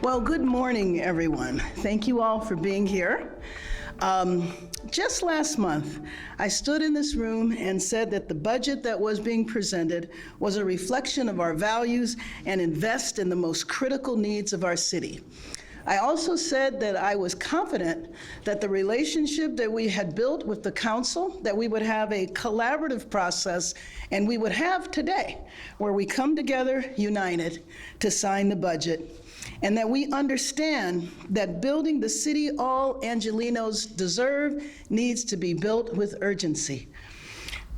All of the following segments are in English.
Well, good morning, everyone. Thank you all for being here. Just last month, I stood in this room and said that the budget that was being presented was a reflection of our values and invest in the most critical needs of our city. I also said that I was confident that the relationship that we had built with the council, that we would have a collaborative process, and we would have today, where we come together united to sign the budget, and that we understand that building the city all Angelenos deserve needs to be built with urgency.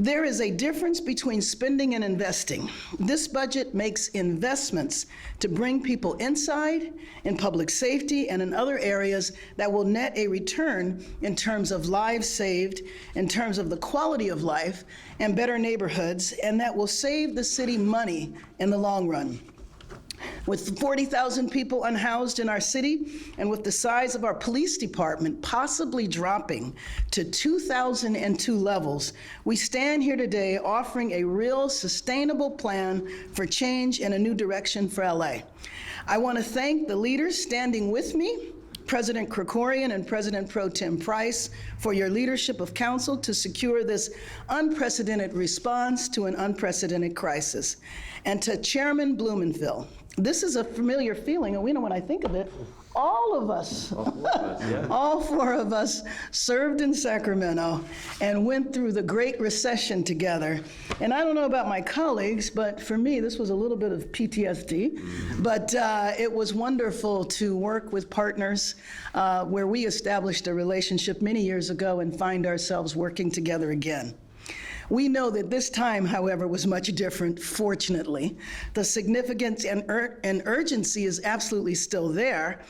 There is a difference between spending and investing. This budget makes investments to bring people inside, in public safety, and in other areas that will net a return in terms of lives saved, in terms of the quality of life, and better neighborhoods, and that will save the city money in the long run. With 40,000 people unhoused in our city, and with the size of our police department possibly dropping to 2002 levels, we stand here today offering a real sustainable plan for change and a new direction for LA. I want to thank the leaders standing with me, President Krekorian and President Pro Tempore Price, for your leadership of council to secure this unprecedented response to an unprecedented crisis. And to Chairman Blumenfield, this is a familiar feeling, and we know when I think of it, all of us, all four of us served in Sacramento and went through the Great Recession together. And I don't know about my colleagues, but for me, this was a little bit of PTSD. But it was wonderful to work with partners where we established a relationship many years ago and find ourselves working together again. We know that this time, however, was much different, fortunately. The significance and urgency is absolutely still there.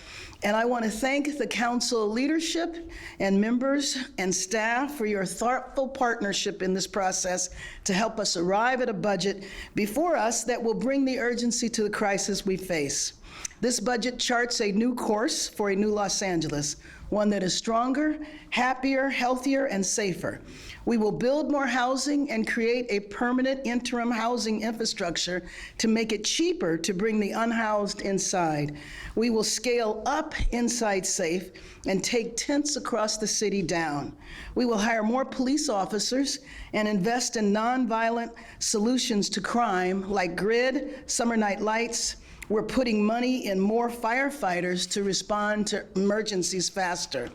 And I want to thank the council leadership and members and staff for your thoughtful partnership in this process to help us arrive at a budget before us that will bring the urgency to the crisis we face. This budget charts a new course for a new Los Angeles, one that is stronger, happier, healthier, and safer. We will build more housing and create a permanent interim housing infrastructure to make it cheaper to bring the unhoused inside. We will scale up Inside Safe and take tents across the city down. We will hire more police officers and invest in nonviolent solutions to crime like grid, summer night lights. We're putting money in more firefighters to respond to emergencies faster.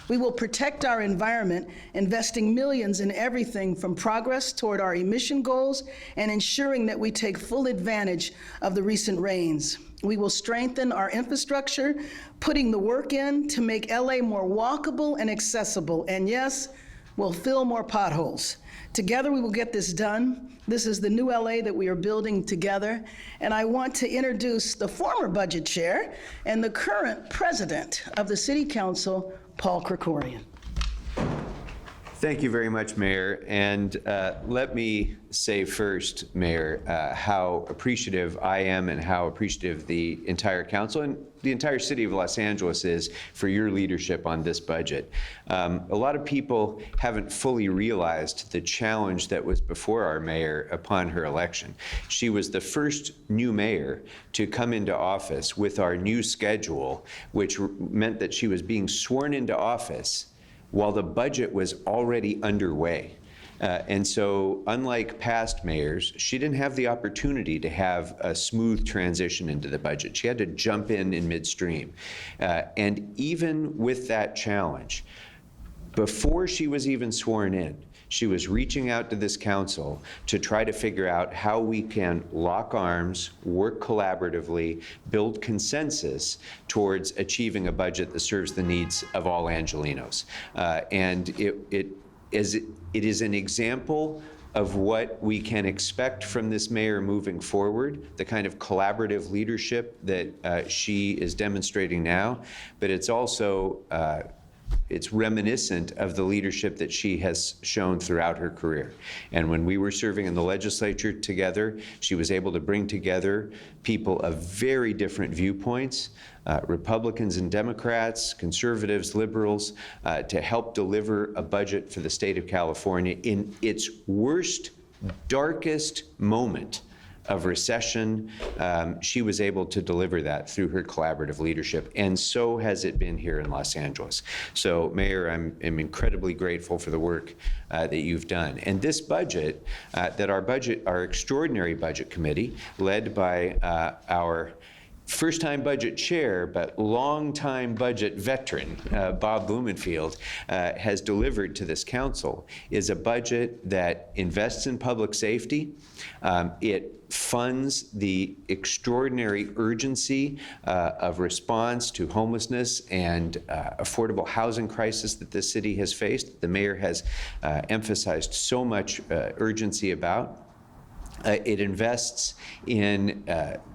We will protect our environment, investing millions in everything from progress toward our emission goals and ensuring that we take full advantage of the recent rains. We will strengthen our infrastructure, putting the work in to make LA more walkable and accessible. And yes, we'll fill more potholes. Together we will get this done. This is the new LA that we are building together. And I want to introduce the former budget chair and the current president of the City Council, Paul Krekorian. Thank you very much, Mayor. And let me say first, Mayor, how appreciative I am and how appreciative the entire council and the entire city of Los Angeles is for your leadership on this budget. A lot of people haven't fully realized the challenge that was before our mayor upon her election. She was the first new mayor to come into office with our new schedule, which meant that she was being sworn into office while the budget was already underway. And so, unlike past mayors, she didn't have the opportunity to have a smooth transition into the budget. She had to jump in midstream. And even with that challenge, before she was even sworn in, she was reaching out to this council to try to figure out how we can lock arms, work collaboratively, build consensus towards achieving a budget that serves the needs of all Angelenos. And it is an example of what we can expect from this mayor moving forward, the kind of collaborative leadership that she is demonstrating now, but it's also it's reminiscent of the leadership that she has shown throughout her career. And when we were serving in the legislature together, she was able to bring together people of very different viewpoints, Republicans and Democrats, conservatives, liberals, to help deliver a budget for the state of California in its worst, darkest moment of recession, she was able to deliver that through her collaborative leadership, and so has it been here in Los Angeles. So, Mayor, I'm incredibly grateful for the work that you've done. And this budget, our extraordinary budget committee, led by our first-time budget chair, but long-time budget veteran, Bob Blumenfield, has delivered to this council, is a budget that invests in public safety. It funds the extraordinary urgency of response to homelessness and affordable housing crisis that this city has faced. The mayor has emphasized so much urgency about. It invests in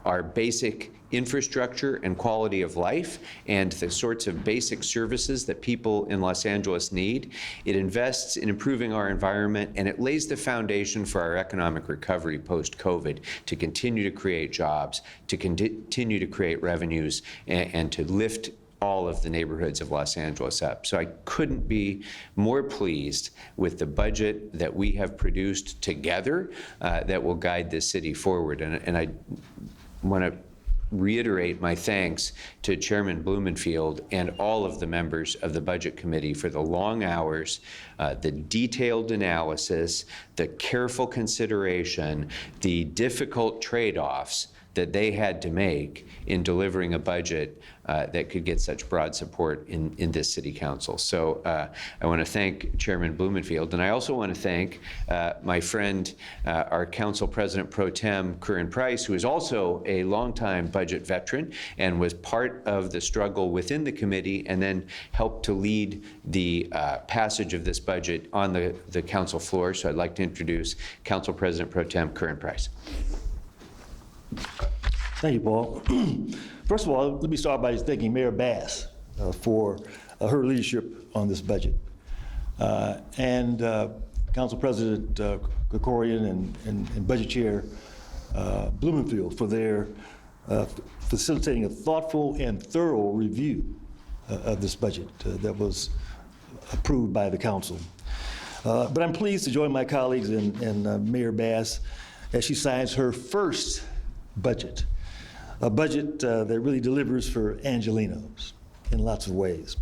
our basic infrastructure and quality of life and the sorts of basic services that people in Los Angeles need. It invests in improving our environment, and it lays the foundation for our economic recovery post-COVID to continue to create jobs, to continue to create revenues, and to lift all of the neighborhoods of Los Angeles up. So I couldn't be more pleased with the budget that we have produced together that will guide this city forward. And I want to reiterate my thanks to Chairman Blumenfield and all of the members of the Budget Committee for the long hours, the detailed analysis, the careful consideration, the difficult trade-offs that they had to make in delivering a budget that could get such broad support in this city council. So I want to thank Chairman Blumenfield, and I also want to thank my friend, our council president pro tem Curren Price, who is also a longtime budget veteran and was part of the struggle within the committee and then helped to lead the passage of this budget on the council floor. So I'd like to introduce Council President pro tem Curren Price. Thank you, Paul. First of all, let me start by thanking Mayor Bass for her leadership on this budget, and Council President Krekorian and Budget Chair Blumenfield for their facilitating a thoughtful and thorough review of this budget that was approved by the council. But I'm pleased to join my colleagues and Mayor Bass as she signs her first budget, a budget that really delivers for Angelenos in lots of ways.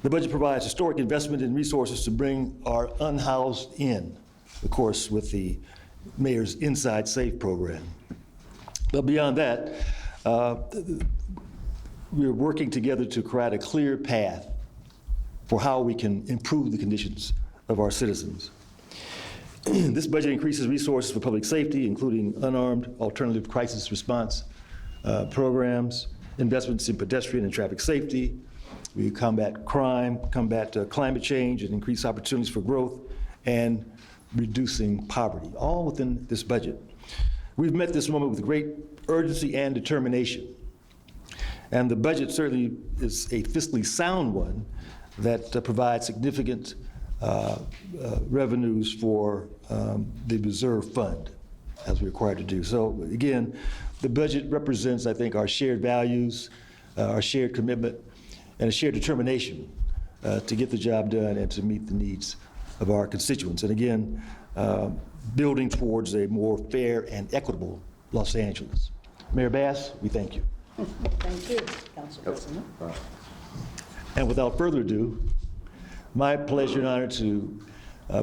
The budget provides historic investment in resources to bring our unhoused in, of course, with the mayor's Inside Safe program. But beyond that, we're working together to create a clear path for how we can improve the conditions of our citizens. This budget increases resources for public safety, including unarmed alternative crisis response programs, investments in pedestrian and traffic safety. We combat crime, combat climate change, and increase opportunities for growth and reducing poverty, all within this budget. We've met this moment with great urgency and determination. And the budget certainly is a fiscally sound one that provides significant revenues for the reserve fund, as we're required to do. So again, the budget represents, I think, our shared values, our shared commitment, and a shared determination to get the job done and to meet the needs of our constituents. And again, building towards a more fair and equitable Los Angeles. Mayor Bass, we thank you. Thank you, Council President. And without further ado, my pleasure and honor to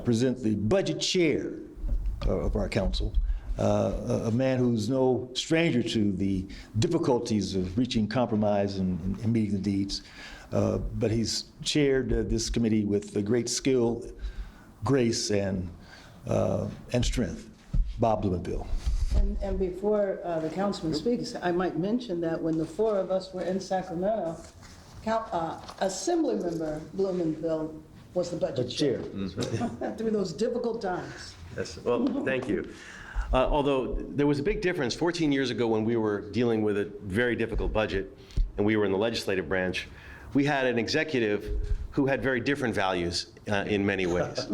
present the budget chair of our council, a man who's no stranger to the difficulties of reaching compromise and meeting the needs, but he's chaired this committee with great skill, grace, and strength. Bob Blumenfield. And before the councilman speaks, I might mention that when the four of us were in Sacramento, Assemblymember Blumenfield was the budget chair. Through those difficult times. Yes, well, thank you. Although there was a big difference 14 years ago when we were dealing with a very difficult budget and we were in the legislative branch, we had an executive who had very different values in many ways.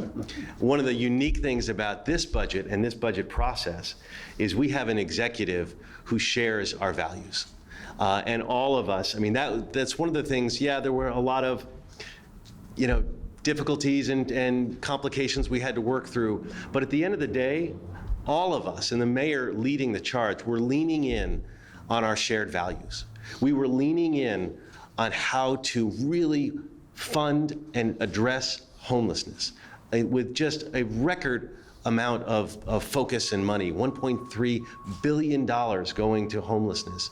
One of the unique things about this budget and this budget process is we have an executive who shares our values. And all of us, I mean, that's one of the things, yeah, there were a lot of, difficulties and complications we had to work through. But at the end of the day, all of us, and the mayor leading the charge, were leaning in on our shared values. We were leaning in on how to really fund and address homelessness with just a record amount of focus and money, $1.3 billion going to homelessness.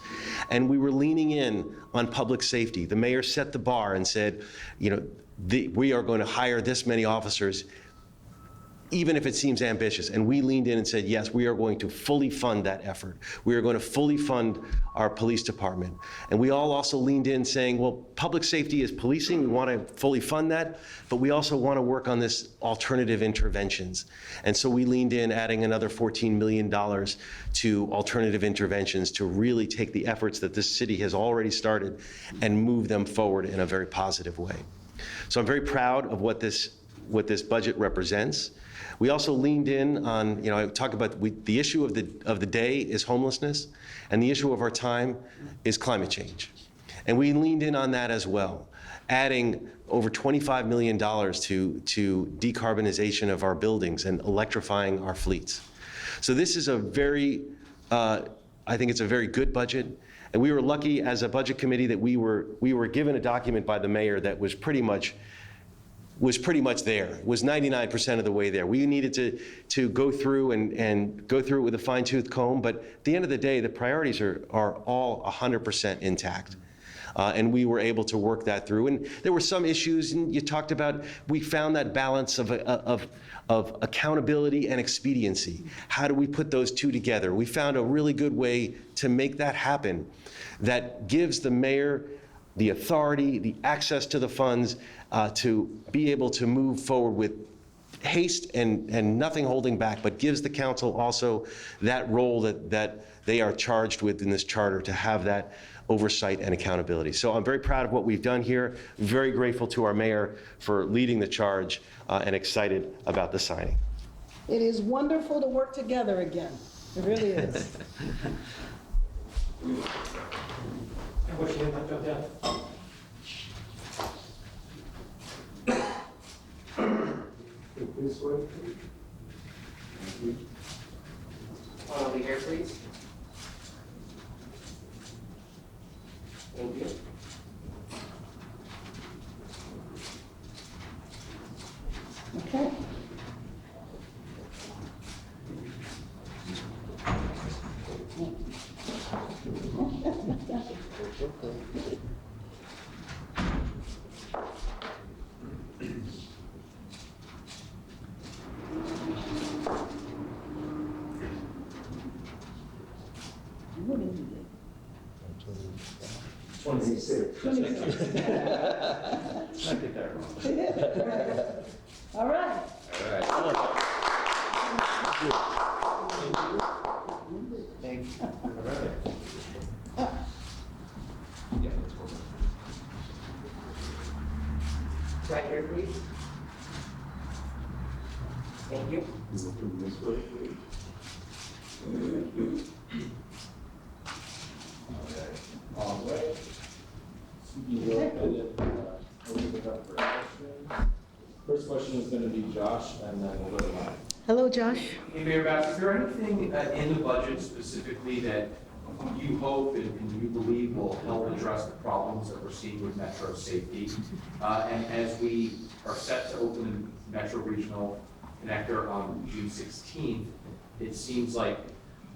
And we were leaning in on public safety. The mayor set the bar and said, we are going to hire this many officers, even if it seems ambitious. And we leaned in and said, yes, we are going to fully fund that effort. We are going to fully fund our police department. And we all also leaned in saying, well, public safety is policing. We want to fully fund that, but we also want to work on this alternative interventions. And so we leaned in, adding another $14 million to alternative interventions to really take the efforts that this city has already started and move them forward in a very positive way. So I'm very proud of what this budget represents. We also leaned in on, I talk about the issue of the day is homelessness, and the issue of our time is climate change. And we leaned in on that as well, adding over $25 million to decarbonization of our buildings and electrifying our fleets. So this is I think it's a very good budget. And we were lucky as a budget committee that we were given a document by the mayor that was pretty much there. It was 99% of the way there. We needed to go through and go through it with a fine-tooth comb, but at the end of the day, the priorities are all 100% intact. And we were able to work that through. And there were some issues, and you talked about, we found that balance of accountability and expediency. How do we put those two together? We found a really good way to make that happen that gives the mayor the authority, the access to the funds to be able to move forward with haste and nothing holding back, but gives the council also that role that they are charged with in this charter to have that oversight and accountability. So I'm very proud of what we've done here. Very grateful to our mayor for leading the charge and excited about the signing. It is wonderful to work together again. It really is. Over here, please. Thank you. Okay. All right. Right here, please. Thank you. All right. You go ahead and open it up for questions. First question is going to be Josh, and then we'll go to Mike. Hello, Josh. Hey, Mayor Bass, is there anything in the budget specifically that you hope and you believe will help address the problems that we're seeing with Metro safety? And as we are set to open the Metro Regional Connector on June 16th, it seems like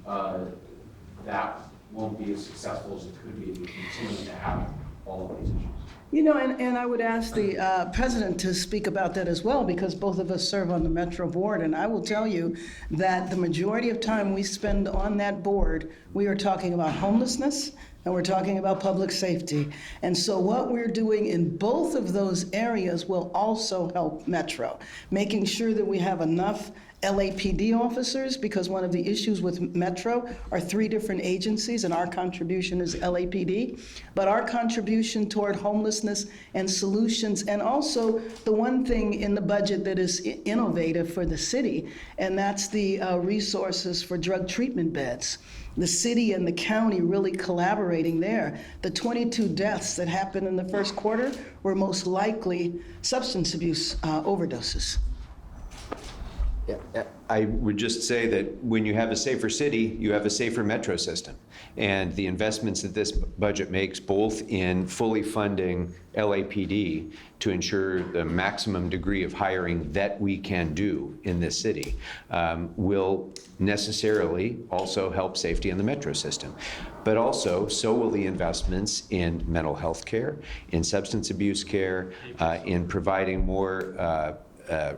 that won't be as successful as it could be if we continue to have all of these issues. And I would ask the president to speak about that as well, because both of us serve on the Metro board, and I will tell you that the majority of time we spend on that board, we are talking about homelessness and we're talking about public safety. And so what we're doing in both of those areas will also help Metro, making sure that we have enough LAPD officers, because one of the issues with Metro are 3 different agencies, and our contribution is LAPD. But our contribution toward homelessness and solutions, and also the one thing in the budget that is innovative for the city, and that's the resources for drug treatment beds. The city and the county really collaborating there. The 22 deaths that happened in the first quarter were most likely substance abuse overdoses. I would just say that when you have a safer city, you have a safer metro system. And the investments that this budget makes, both in fully funding LAPD to ensure the maximum degree of hiring that we can do in this city, will necessarily also help safety in the metro system. But also, so will the investments in mental health care, in substance abuse care, in providing more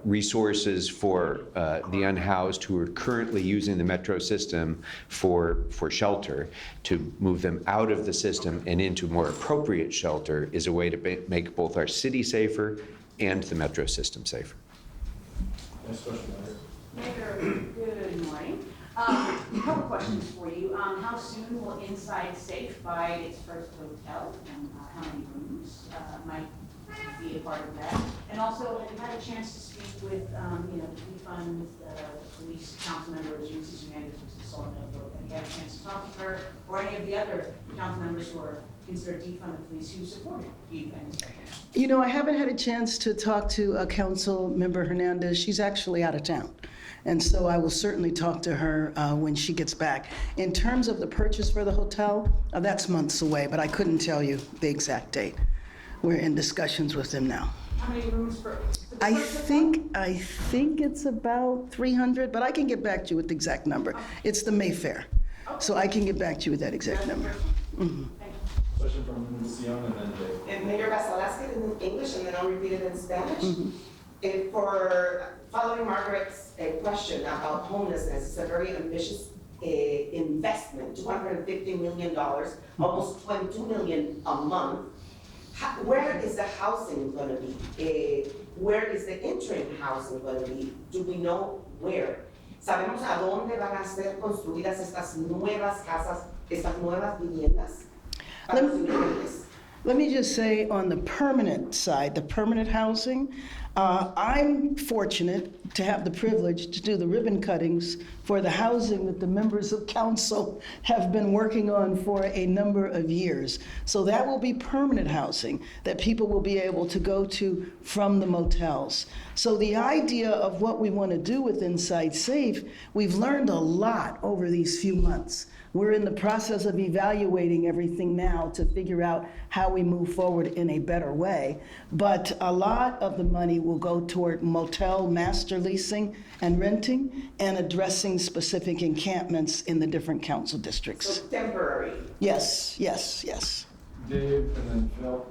resources for the unhoused who are currently using the metro system for shelter. To move them out of the system and into more appropriate shelter is a way to make both our city safer and the metro system safer. Next question, Mayor. Mayor, good morning. A couple questions for you. How soon will Inside Safe buy its first hotel, and how many rooms might be a part of that? And also, have you had a chance to speak with, the defund police council members, Mrs. Hernandez, Mrs. Sullivan? Have you had a chance to talk to her, or any of the other council members who are considered defund the police who supported defund? You know, I haven't had a chance to talk to Council Member Hernandez. She's actually out of town. And so I will certainly talk to her when she gets back. In terms of the purchase for the hotel, that's months away, but I couldn't tell you the exact date. We're in discussions with them now. How many rooms for the I first think it's about 300, but I can get back to you with the exact number. It's the Mayfair, so I can get back to you with that exact number. Question from Luciana and then Jay. And Mayor Bass, I'll ask it in English and then I'll repeat it in Spanish. For following Margaret's question about homelessness, it's a very ambitious investment, $250 million, almost $22 million a month. Where is the housing going to be? Where is the interim housing going to be? Do we know where? ¿Sabemos a dónde van a ser construidas estas nuevas casas, estas nuevas viviendas para los inmigrantes? Let me just say on the permanent side, the permanent housing, I'm fortunate to have the privilege to do the ribbon cuttings for the housing that the members of council have been working on for a number of years. So that will be permanent housing that people will be able to go to from the motels. So the idea of what we want to do with Inside Safe, we've learned a lot over these few months. We're in the process of evaluating everything now to figure out how we move forward in a better way. But a lot of the money will go toward motel master leasing and renting and addressing specific encampments in the different council districts. So temporary. Yes, yes, yes. Dave and then Phil.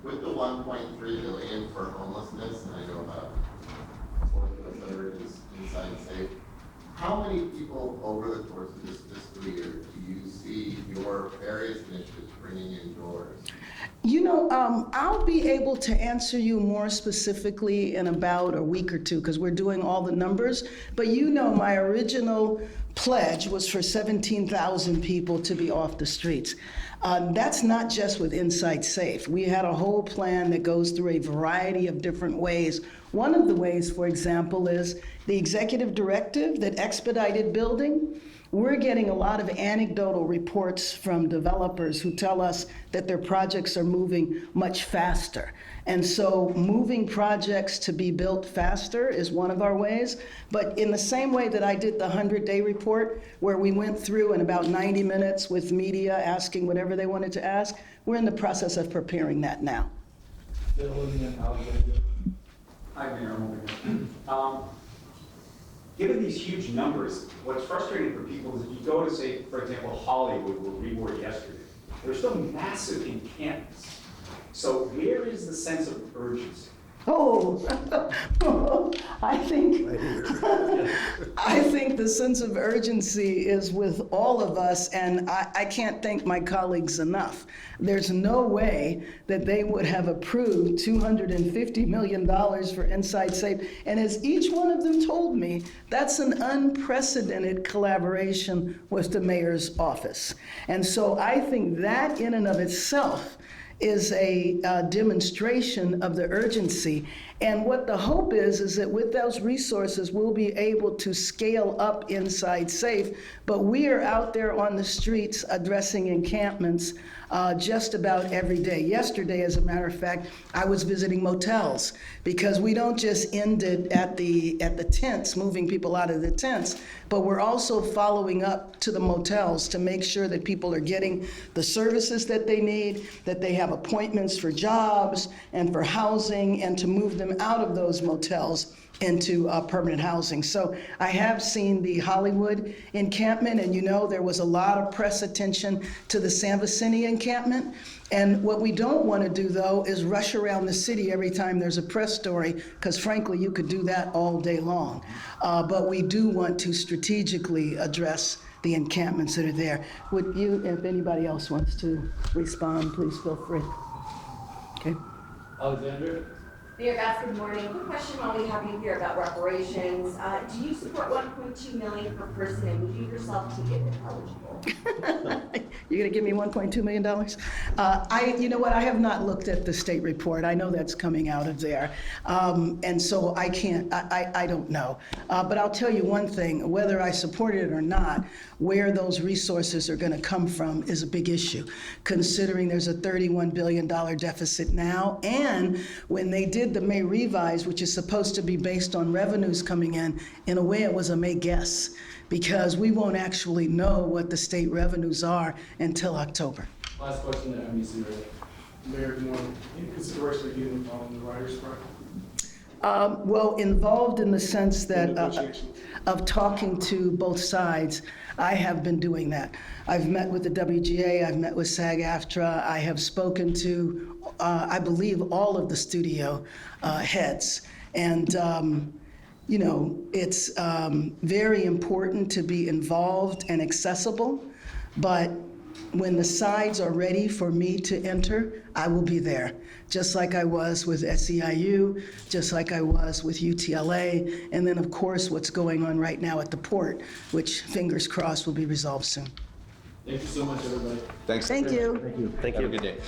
With the 1.3 billion for homelessness, and I know about a third is Inside Safe, how many people over the course of this fiscal year do you see your various initiatives bringing indoors? You know, I'll be able to answer you more specifically in about a week or two because we're doing all the numbers. But you know, my original pledge was for 17,000 people to be off the streets. That's not just with Inside Safe. We had a whole plan that goes through a variety of different ways. One of the ways, for example, is the executive directive that expedited building. We're getting a lot of anecdotal reports from developers who tell us that their projects are moving much faster. And so moving projects to be built faster is one of our ways. But in the same way that I did the 100-day report, where we went through in about 90 minutes with media asking whatever they wanted to ask, we're in the process of preparing that now. Phil and then Alexander. Hi, Mayor, I'm over here. Given these huge numbers, what's frustrating for people is if you go to, say, for example, Hollywood, where we were yesterday, there's still massive encampments. So where is the sense of urgency? Oh, I think the sense of urgency is with all of us, and I can't thank my colleagues enough. There's no way that they would have approved $250 million for Inside Safe. And as each one of them told me, that's an unprecedented collaboration with the mayor's office. And so I think that in and of itself is a demonstration of the urgency. And what the hope is that with those resources, we'll be able to scale up Inside Safe, but we are out there on the streets addressing encampments just about every day. Yesterday, as a matter of fact, I was visiting motels because we don't just end it at the tents, moving people out of the tents, but we're also following up to the motels to make sure that people are getting the services that they need, that they have appointments for jobs and for housing, and to move them out of those motels into permanent housing. So I have seen the Hollywood encampment, and you know there was a lot of press attention to the San Vicente encampment. And what we don't want to do, though, is rush around the city every time there's a press story, because frankly, you could do that all day long. But we do want to strategically address the encampments that are there. Would you, if anybody else wants to respond, please feel free. Okay. Alexander? Mayor Bass, good morning. Quick question while we have you here about reparations. Do you support $1.2 million per person, and would you yourself take it if eligible? You're going to give me $1.2 million? You know what, I have not looked at the state report. I know that's coming out of there. And so I can't, I don't know. But I'll tell you one thing, whether I support it or not, where those resources are going to come from is a big issue, considering there's a $31 billion deficit now. And when they did the May revise, which is supposed to be based on revenues coming in a way it was a May guess, because we won't actually know what the state revenues are until October. Last question to MEC, right? Mayor, good morning. Any consideration of getting involved in the writers' strike? Well, involved in the sense that Negotiations. of talking to both sides, I have been doing that. I've met with the WGA, I've met with SAG-AFTRA, I have spoken to, I believe, all of the studio heads. And, you know, it's very important to be involved and accessible, but when the sides are ready for me to enter, I will be there. Just like I was with SEIU, just like I was with UTLA, and then of course what's going on right now at the port, which fingers crossed will be resolved soon. Thank you so much, everybody. Thanks. Thank you. Thank Have a you. good day.